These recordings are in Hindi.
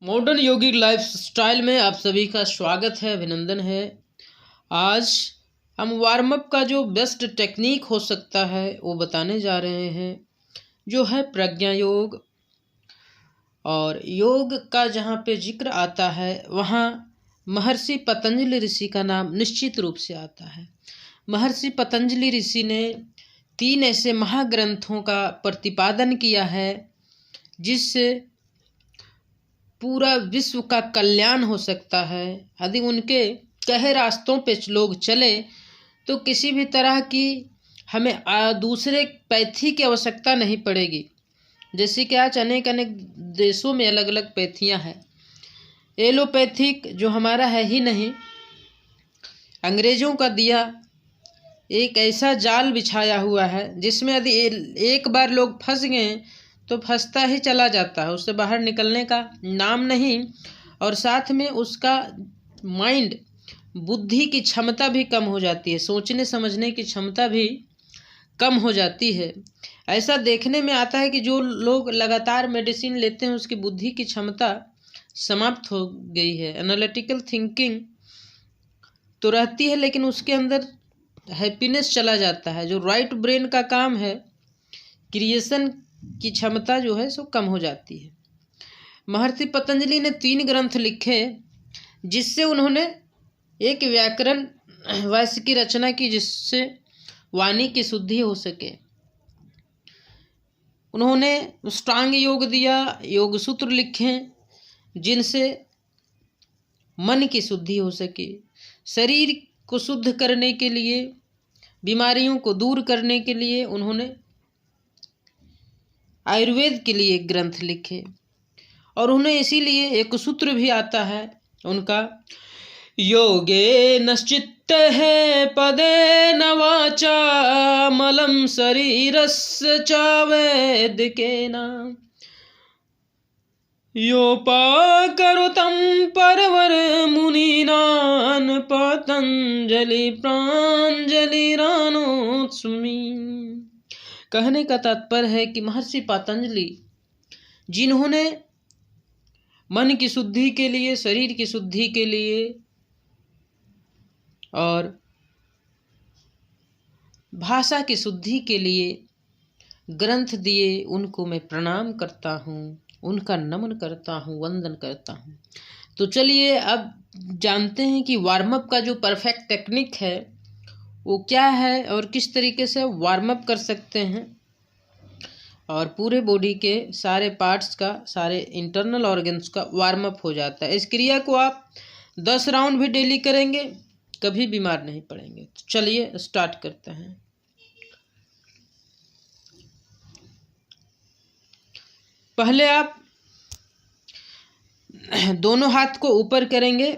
मॉडर्न योगिक लाइफ स्टाइल में आप सभी का स्वागत है, अभिनंदन है। आज हम वार्म अप का जो बेस्ट टेक्निक हो सकता है वो बताने जा रहे हैं, जो है प्रज्ञा योग। और योग का जहाँ पे जिक्र आता है वहाँ महर्षि पतंजलि ऋषि का नाम निश्चित रूप से आता है। महर्षि पतंजलि ऋषि ने 3 ऐसे महाग्रंथों का प्रतिपादन किया है जिससे पूरा विश्व का कल्याण हो सकता है। यदि उनके कहे रास्तों पे लोग चले तो किसी भी तरह की हमें दूसरे पैथी की आवश्यकता नहीं पड़ेगी। जैसे कि आज अनेक अनेक देशों में अलग अलग पैथियाँ हैं। एलोपैथिक जो हमारा है ही नहीं, अंग्रेज़ों का दिया एक ऐसा जाल बिछाया हुआ है जिसमें यदि एक बार लोग फंस गए तो फंसता ही चला जाता है, उससे बाहर निकलने का नाम नहीं। और साथ में उसका माइंड, बुद्धि की क्षमता भी कम हो जाती है, सोचने समझने की क्षमता भी कम हो जाती है। ऐसा देखने में आता है कि जो लोग लगातार मेडिसिन लेते हैं उसकी बुद्धि की क्षमता समाप्त हो गई है। एनालिटिकल थिंकिंग तो रहती है लेकिन उसके अंदर हैप्पीनेस चला जाता है। जो राइट ब्रेन का काम है, क्रिएशन की क्षमता जो है सो कम हो जाती है। महर्षि पतंजलि ने 3 ग्रंथ लिखे जिससे उन्होंने एक व्याकरण वाक्य की रचना की जिससे वाणी की शुद्धि हो सके। उन्होंने अष्टांग योग दिया, योग सूत्र लिखे जिनसे मन की शुद्धि हो सके। शरीर को शुद्ध करने के लिए, बीमारियों को दूर करने के लिए उन्होंने आयुर्वेद के लिए एक ग्रंथ लिखे। और उन्हें इसीलिए एक सूत्र भी आता है उनका, योगे नश्चित्त है पदे न वाचा मलम शरीरस्य च वैद्यकेन योपाकरुतं परवर मुनीनां पतंजलि प्रांजलिरानोत्स्मि। कहने का तात्पर्य है कि महर्षि पतंजलि जिन्होंने मन की शुद्धि के लिए, शरीर की शुद्धि के लिए और भाषा की शुद्धि के लिए ग्रंथ दिए, उनको मैं प्रणाम करता हूँ, उनका नमन करता हूँ, वंदन करता हूँ। तो चलिए अब जानते हैं कि वार्म अप का जो परफेक्ट टेक्निक है वो क्या है और किस तरीके से वार्म अप कर सकते हैं और पूरे बॉडी के सारे पार्ट्स का, सारे इंटरनल ऑर्गन्स का वार्म अप हो जाता है। इस क्रिया को आप 10 राउंड भी डेली करेंगे, कभी बीमार नहीं पड़ेंगे। तो चलिए स्टार्ट करते हैं। पहले आप दोनों हाथ को ऊपर करेंगे,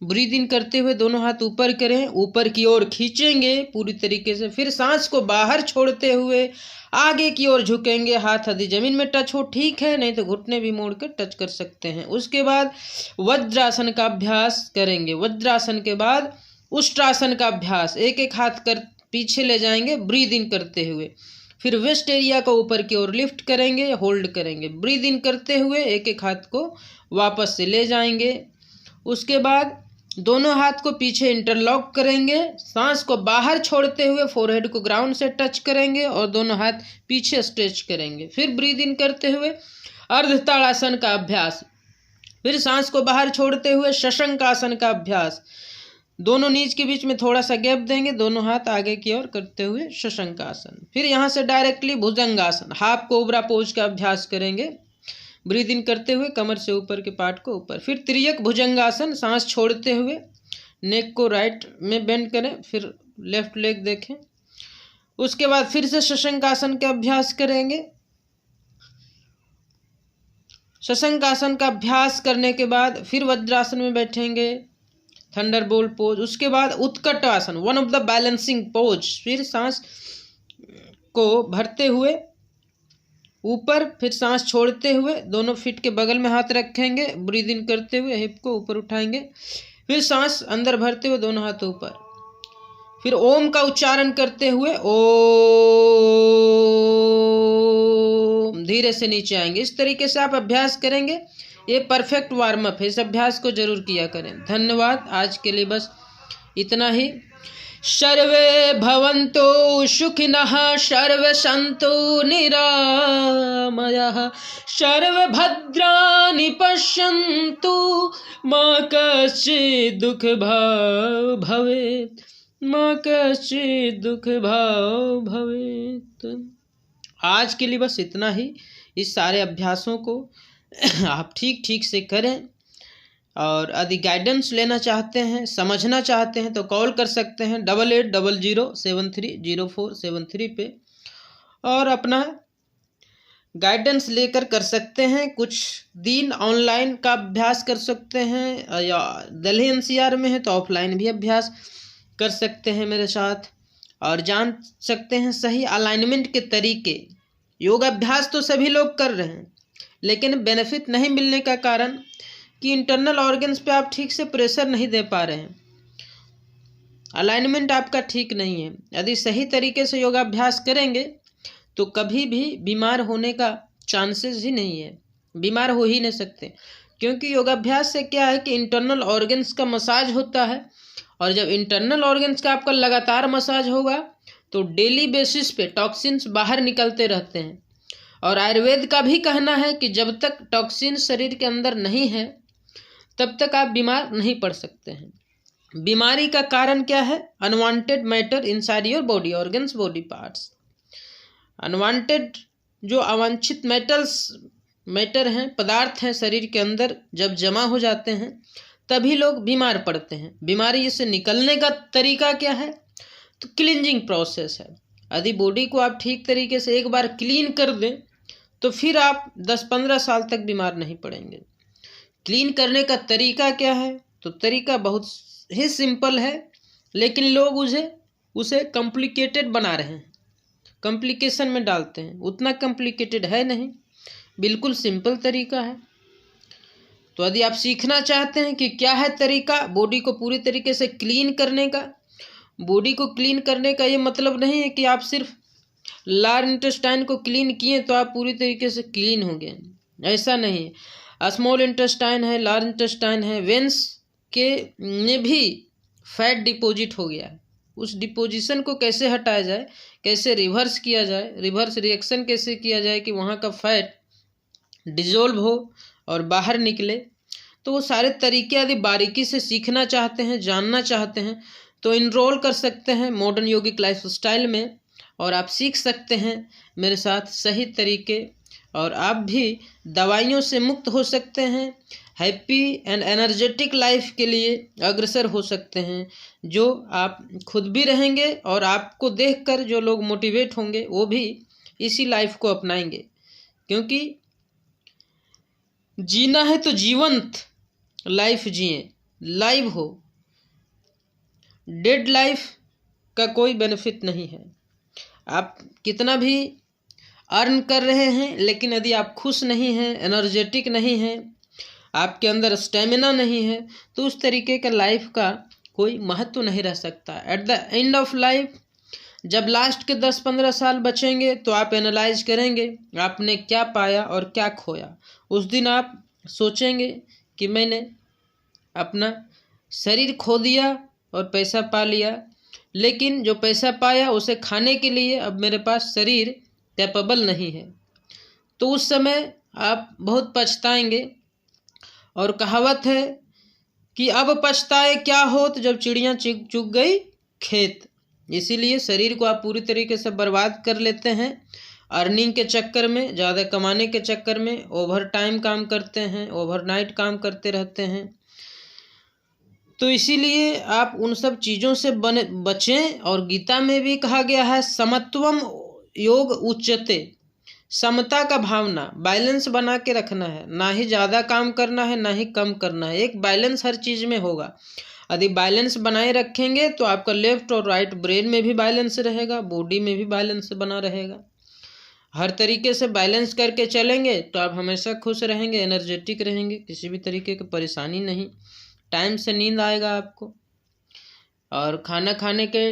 ब्रीद इन करते हुए दोनों हाथ ऊपर करें, ऊपर की ओर खींचेंगे पूरी तरीके से। फिर सांस को बाहर छोड़ते हुए आगे की ओर झुकेंगे। हाथ यदि जमीन में टच हो ठीक है, नहीं तो घुटने भी मोड़ कर टच कर सकते हैं। उसके बाद वज्रासन का अभ्यास करेंगे। वज्रासन के बाद उष्ट्रासन का अभ्यास, एक एक हाथ कर पीछे ले जाएंगे ब्रीद इन करते हुए। फिर वेस्ट एरिया को ऊपर की ओर लिफ्ट करेंगे, होल्ड करेंगे, ब्रीद इन करते हुए एक एक हाथ को वापस से ले जाएंगे। उसके बाद दोनों हाथ को पीछे इंटरलॉक करेंगे, सांस को बाहर छोड़ते हुए फोरहेड को ग्राउंड से टच करेंगे और दोनों हाथ पीछे स्ट्रेच करेंगे। फिर ब्रीद इन करते हुए अर्धताड़ासन का अभ्यास, फिर सांस को बाहर छोड़ते हुए शशंकासन का अभ्यास। दोनों नीज के बीच में थोड़ा सा गैप देंगे, दोनों हाथ आगे की ओर करते हुए शशंकासन। फिर यहाँ से डायरेक्टली भुजंगासन, हाफ कोबरा पोज का अभ्यास करेंगे, ब्रीद इन करते हुए कमर से ऊपर के पार्ट को ऊपर। फिर त्रियक भुजंगासन, सांस छोड़ते हुए नेक को राइट में बेंड करें, फिर लेफ्ट लेग देखें। उसके बाद फिर से शशंकासन का अभ्यास करेंगे। शशंकासन का अभ्यास करने के बाद फिर वज्रासन में बैठेंगे, थंडरबोल्ट पोज। उसके बाद उत्कट आसन, one of the balancing pose. फिर सांस को भरते हुए ऊपर, फिर सांस छोड़ते हुए दोनों फीट के बगल में हाथ रखेंगे, ब्रीद इन करते हुए हिप को ऊपर उठाएंगे, फिर सांस अंदर भरते हुए दोनों हाथ ऊपर। फिर ओम का उच्चारण करते हुए ओम, धीरे से नीचे आएंगे। इस तरीके से आप अभ्यास करेंगे ये परफेक्ट वार्म अप है, इस अभ्यास को जरूर किया करें। धन्यवाद, आज के लिए बस इतना ही। सर्वे भवन्तु सुखिनः, सर्वे सन्तु निरामयाः, सर्वे भद्राणि पश्यन्तु, मा कश्चित् दुःखभाग् भवेत्, मा कश्चित् दुःखभाग् भवेत्। आज के लिए बस इतना ही। इस सारे अभ्यासों को आप ठीक ठीक से करें, और यदि गाइडेंस लेना चाहते हैं, समझना चाहते हैं, तो कॉल कर सकते हैं 8800730473 पे, और अपना गाइडेंस लेकर कर सकते हैं। कुछ दिन ऑनलाइन का अभ्यास कर सकते हैं, या दिल्ली एनसीआर में है तो ऑफलाइन भी अभ्यास कर सकते हैं मेरे साथ, और जान सकते हैं सही अलाइनमेंट के तरीके। योग अभ्यास तो सभी लोग कर रहे हैं, लेकिन बेनिफिट नहीं मिलने का कारण कि इंटरनल ऑर्गन्स पे आप ठीक से प्रेशर नहीं दे पा रहे हैं, अलाइनमेंट आपका ठीक नहीं है। यदि सही तरीके से योगाभ्यास करेंगे तो कभी भी बीमार होने का चांसेस ही नहीं है, बीमार हो ही नहीं सकते। क्योंकि योगाभ्यास से क्या है कि इंटरनल ऑर्गन्स का मसाज होता है, और जब इंटरनल ऑर्गन्स का आपका लगातार मसाज होगा तो डेली बेसिस पे टॉक्सिन्स बाहर निकलते रहते हैं। और आयुर्वेद का भी कहना है कि जब तक टॉक्सिन शरीर के अंदर नहीं है तब तक आप बीमार नहीं पड़ सकते हैं। बीमारी का कारण क्या है? Unwanted matter inside your body organs, body parts. Unwanted जो अवांछित मैटर हैं, पदार्थ हैं शरीर के अंदर, जब जमा हो जाते हैं तभी लोग बीमार पड़ते हैं। बीमारी से निकलने का तरीका क्या है? तो क्लींजिंग प्रोसेस है। यदि बॉडी को आप ठीक तरीके से एक बार क्लीन कर दें तो फिर आप 10-15 साल तक बीमार नहीं पड़ेंगे। क्लीन करने का तरीका क्या है? तो तरीका बहुत ही सिंपल है, लेकिन लोग उसे कॉम्प्लिकेटेड बना रहे हैं, कॉम्प्लिकेशन में डालते हैं। उतना कॉम्प्लिकेटेड है नहीं, बिल्कुल सिंपल तरीका है। तो यदि आप सीखना चाहते हैं कि क्या है तरीका बॉडी को पूरी तरीके से क्लीन करने का, बॉडी को क्लीन करने का ये मतलब नहीं है कि आप सिर्फ लार्ज इंटेस्टाइन को क्लीन किए तो आप पूरी तरीके से क्लीन होंगे, ऐसा नहीं है। स्मॉल इंटेस्टाइन है, लार्ज इंटेस्टाइन है, वेंस के में भी फैट डिपॉजिट हो गया है। उस डिपोजिशन को कैसे हटाया जाए, कैसे रिवर्स किया जाए, रिवर्स रिएक्शन कैसे किया जाए कि वहाँ का फैट डिजोल्व हो और बाहर निकले, तो वो सारे तरीके यदि बारीकी से सीखना चाहते हैं, जानना चाहते हैं, तो इनरोल कर सकते हैं मॉडर्न योगिक लाइफ स्टाइल में, और आप सीख सकते हैं मेरे साथ सही तरीके, और आप भी दवाइयों से मुक्त हो सकते हैं। हैप्पी एंड एनर्जेटिक लाइफ के लिए अग्रसर हो सकते हैं, जो आप खुद भी रहेंगे और आपको देखकर जो लोग मोटिवेट होंगे वो भी इसी लाइफ को अपनाएंगे। क्योंकि जीना है तो जीवंत लाइफ जिए, लाइव हो। डेड लाइफ का कोई बेनिफिट नहीं है। आप कितना भी अर्न कर रहे हैं, लेकिन यदि आप खुश नहीं हैं, एनर्जेटिक नहीं हैं, आपके अंदर स्टेमिना नहीं है, तो उस तरीके का लाइफ का कोई महत्व नहीं रह सकता। At the end of life जब लास्ट के 10-15 साल बचेंगे तो आप एनालाइज करेंगे आपने क्या पाया और क्या खोया। उस दिन आप सोचेंगे कि मैंने अपना शरीर खो दिया और पैसा पा लिया, लेकिन जो पैसा पाया उसे खाने के लिए अब मेरे पास शरीर कैपेबल नहीं है। तो उस समय आप बहुत पछताएंगे। और कहावत है कि अब पछताए क्या होत जब चिड़ियाँ चुग गई खेत। इसीलिए शरीर को आप पूरी तरीके से बर्बाद कर लेते हैं अर्निंग के चक्कर में, ज़्यादा कमाने के चक्कर में। ओवर टाइम काम करते हैं, ओवरनाइट काम करते रहते हैं। तो इसीलिए आप उन सब चीज़ों से बचें। और गीता में भी कहा गया है समत्वम योग उच्यते, समता का भावना, बैलेंस बना के रखना है। ना ही ज़्यादा काम करना है, ना ही कम करना है। एक बैलेंस हर चीज़ में होगा। यदि बैलेंस बनाए रखेंगे तो आपका लेफ्ट और राइट ब्रेन में भी बैलेंस रहेगा, बॉडी में भी बैलेंस बना रहेगा। हर तरीके से बैलेंस करके चलेंगे तो आप हमेशा खुश रहेंगे, एनर्जेटिक रहेंगे, किसी भी तरीके की परेशानी नहीं। टाइम से नींद आएगा आपको। और खाना खाने के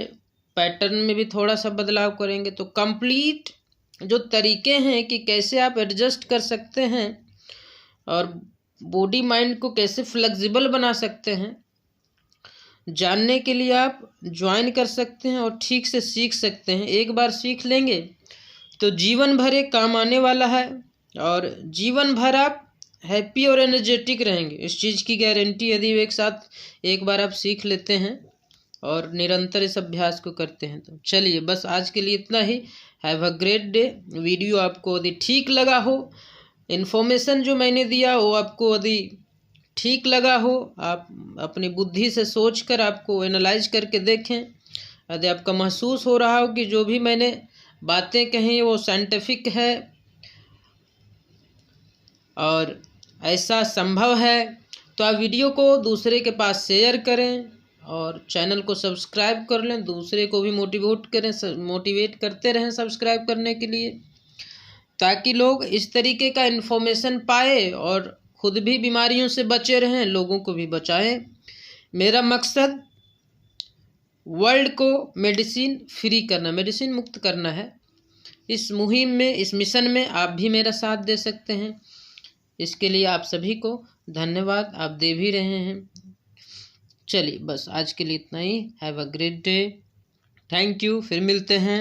पैटर्न में भी थोड़ा सा बदलाव करेंगे तो कंप्लीट जो तरीके हैं कि कैसे आप एडजस्ट कर सकते हैं और बॉडी माइंड को कैसे फ्लेक्सिबल बना सकते हैं, जानने के लिए आप ज्वाइन कर सकते हैं और ठीक से सीख सकते हैं। एक बार सीख लेंगे तो जीवन भर एक काम आने वाला है और जीवन भर आप हैप्पी और एनर्जेटिक रहेंगे, इस चीज़ की गारंटी यदि एक साथ एक बार आप सीख लेते हैं और निरंतर इस अभ्यास को करते हैं तो। चलिए बस आज के लिए इतना ही। Have a great day. Video आपको यदि ठीक लगा हो, इन्फॉर्मेशन जो मैंने दिया वो आपको यदि ठीक लगा हो, आप अपनी बुद्धि से सोचकर आपको एनालाइज करके देखें। यदि आपका महसूस हो रहा हो कि जो भी मैंने बातें कही वो साइंटिफिक है और ऐसा संभव है, तो आप वीडियो को दूसरे के पास शेयर करें और चैनल को सब्सक्राइब कर लें। दूसरे को भी मोटिवेट करते रहें सब्सक्राइब करने के लिए, ताकि लोग इस तरीके का इन्फॉर्मेशन पाए और खुद भी बीमारियों से बचे रहें, लोगों को भी बचाएं। मेरा मकसद वर्ल्ड को मेडिसिन फ्री करना, मेडिसिन मुक्त करना है। इस मुहिम में, इस मिशन में आप भी मेरा साथ दे सकते हैं। इसके लिए आप सभी को धन्यवाद, आप दे भी रहे हैं। चलिए बस आज के लिए इतना ही। Have a great day. Thank you. फिर मिलते हैं।